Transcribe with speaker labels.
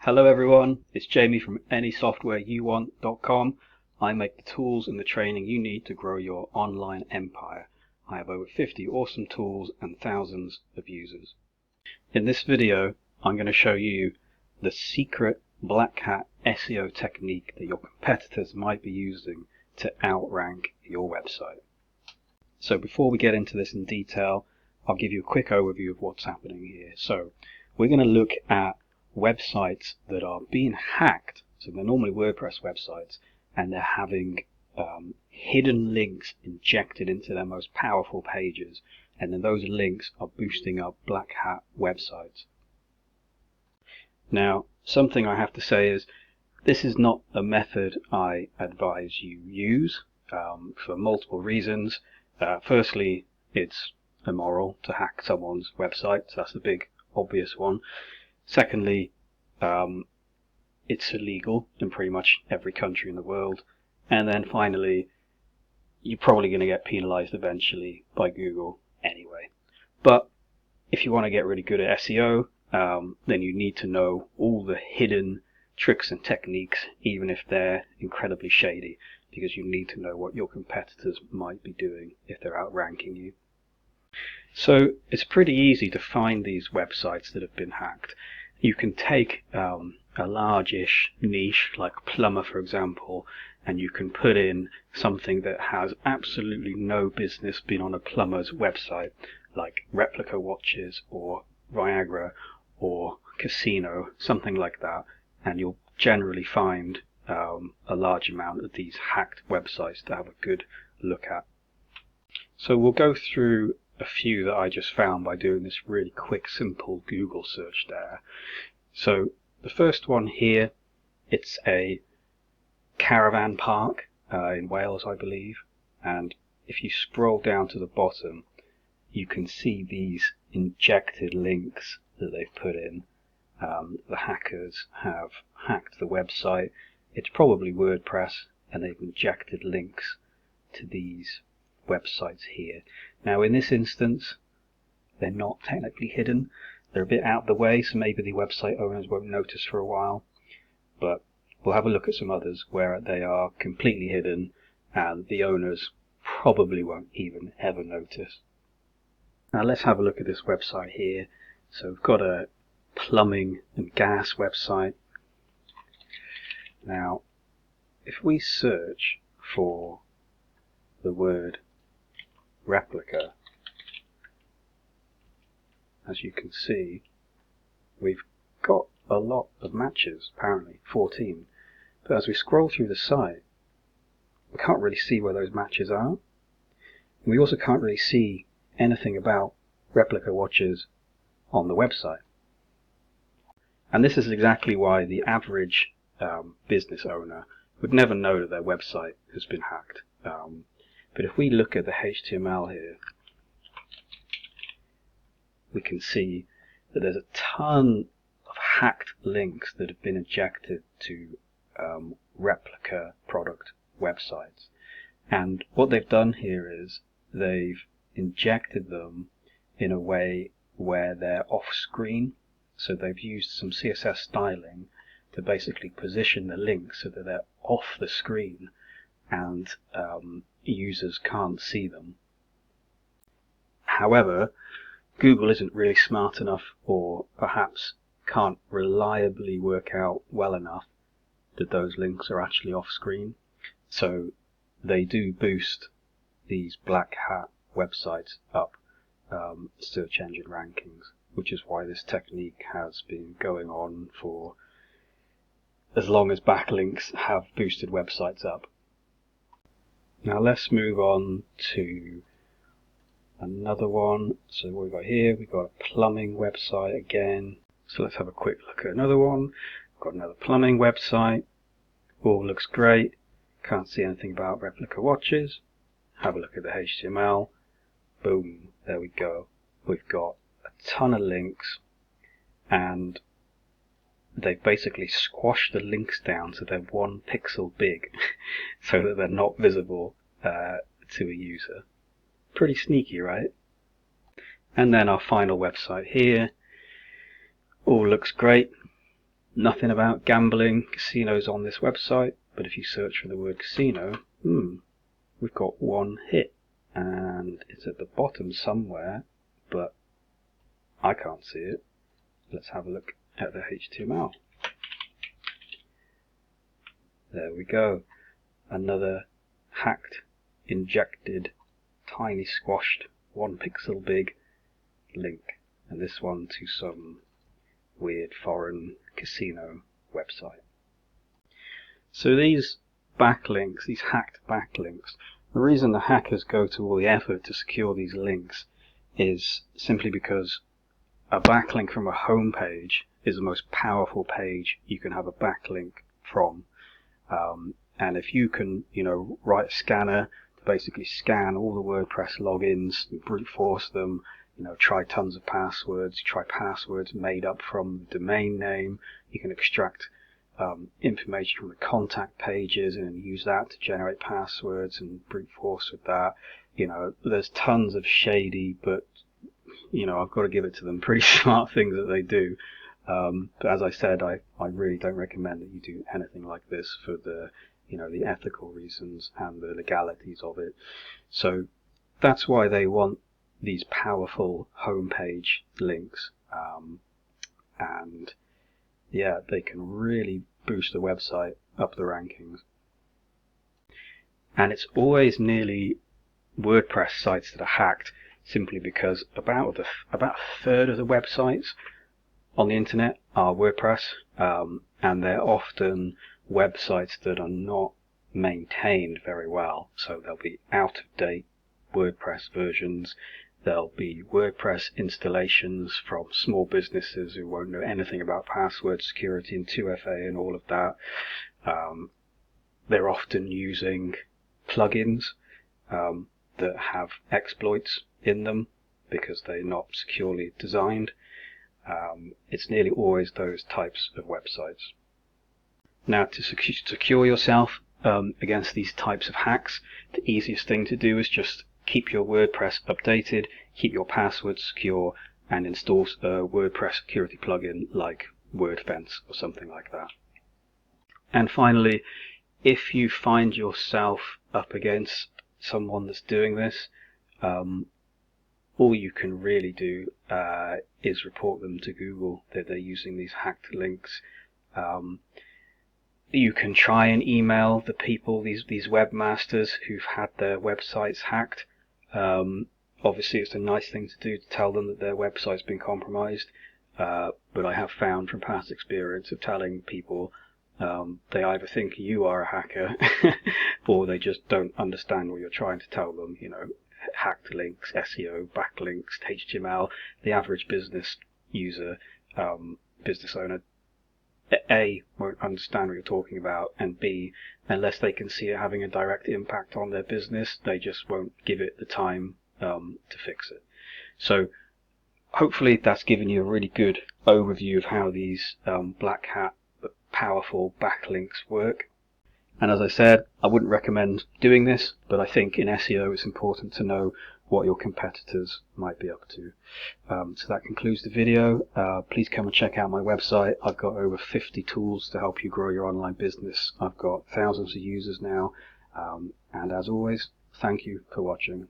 Speaker 1: Hello everyone, it's Jamie from anysoftwareyouwant.com. I make the tools and the training you need to grow your online empire. I have over 50 awesome tools and thousands of users. In this video, I'm going to show you the secret black hat SEO technique that your competitors might be using to outrank your website. So before we get into this in detail, I'll give you a quick overview of what's happening here. So we're going to look at websites that are being hacked. So they're normally WordPress websites, and they're having hidden links injected into their most powerful pages, and then those links are boosting up black hat websites. Now, something I have to say is this is not a method I advise you use for multiple reasons. Firstly, it's immoral to hack someone's website, so that's the big obvious one. Secondly, it's illegal in pretty much every country in the world. And then finally, you're probably going to get penalized eventually by Google anyway. But if you want to get really good at SEO, then you need to know all the hidden tricks and techniques, even if they're incredibly shady, because you need to know what your competitors might be doing if they're outranking you. So it's pretty easy to find these websites that have been hacked. You can take a large-ish niche like plumber, for example, and you can put in something that has absolutely no business being on a plumber's website, like replica watches or Viagra or casino, something like that, and you'll generally find a large amount of these hacked websites to have a good look at. So we'll go through a few that I just found by doing this really quick, simple Google search there. So the first one here, it's a caravan park in Wales, I believe, and if you scroll down to the bottom, you can see these injected links that they've put in. The hackers have hacked the website. It's probably WordPress, and they've injected links to these websites here. Now in this instance, they're not technically hidden. They're a bit out of the way, so maybe the website owners won't notice for a while. But we'll have a look at some others where they are completely hidden and the owners probably won't even ever notice. Now let's have a look at this website here. So we've got a plumbing and gas website. Now if we search for the word replica, as you can see, we've got a lot of matches, apparently 14. But as we scroll through the site, we can't really see where those matches are. And we also can't really see anything about replica watches on the website. And this is exactly why the average business owner would never know that their website has been hacked. But if we look at the HTML here, we can see that there's a ton of hacked links that have been injected to replica product websites. And what they've done here is they've injected them in a way where they're off screen. So they've used some CSS styling to basically position the links so that they're off the screen and users can't see them. However, Google isn't really smart enough, or perhaps can't reliably work out well enough that those links are actually off screen. So they do boost these black hat websites up search engine rankings, which is why this technique has been going on for as long as backlinks have boosted websites up. Now let's move on to another one. So what we've got here, we've got a plumbing website again. So let's have a quick look at another one. We've got another plumbing website. All looks great. Can't see anything about replica watches. Have a look at the HTML. Boom, there we go. We've got a ton of links, and they've basically squashed the links down so they're 1 pixel big so that they're not visible to a user. Pretty sneaky, right? And then our final website here. All looks great. Nothing about gambling, casinos on this website, but if you search for the word casino, we've got one hit, and it's at the bottom somewhere, but I can't see it. Let's have a look at the HTML. There we go. Another hacked, injected, tiny squashed, 1 pixel big link, and this one to some weird foreign casino website. So these backlinks, these hacked backlinks, the reason the hackers go to all the effort to secure these links is simply because a backlink from a home page is the most powerful page you can have a backlink from. And if you can, write a scanner to basically scan all the WordPress logins, brute force them, try tons of passwords, try passwords made up from the domain name, you can extract information from the contact pages and use that to generate passwords and brute force with that. There's tons of shady, but I've got to give it to them, pretty smart things that they do. But as I said, I really don't recommend that you do anything like this for the the ethical reasons and the legalities of it. So that's why they want these powerful homepage links, and yeah, they can really boost the website up the rankings. And it's always nearly WordPress sites that are hacked, simply because about a third of the websites on the internet are WordPress, and they're often websites that are not maintained very well. So there'll be out-of-date WordPress versions, there'll be WordPress installations from small businesses who won't know anything about password security and 2FA and all of that. They're often using plugins that have exploits in them because they're not securely designed. It's nearly always those types of websites. Now, to secure yourself against these types of hacks, the easiest thing to do is just keep your WordPress updated, keep your passwords secure, and install a WordPress security plugin like WordFence or something like that. And finally, if you find yourself up against someone that's doing this, all you can really do is report them to Google that they're using these hacked links. You can try and email the people, these webmasters who've had their websites hacked. Obviously it's a nice thing to do to tell them that their website's been compromised, but I have found from past experience of telling people, they either think you are a hacker or they just don't understand what you're trying to tell them. Hacked links, SEO, backlinks, HTML. The average business user, business owner, A, won't understand what you're talking about, and B, unless they can see it having a direct impact on their business, they just won't give it the time to fix it. So hopefully that's given you a really good overview of how these black hat but powerful backlinks work. And as I said, I wouldn't recommend doing this, but I think in SEO it's important to know what your competitors might be up to. So that concludes the video. Please come and check out my website. I've got over 50 tools to help you grow your online business. I've got thousands of users now. And as always, thank you for watching.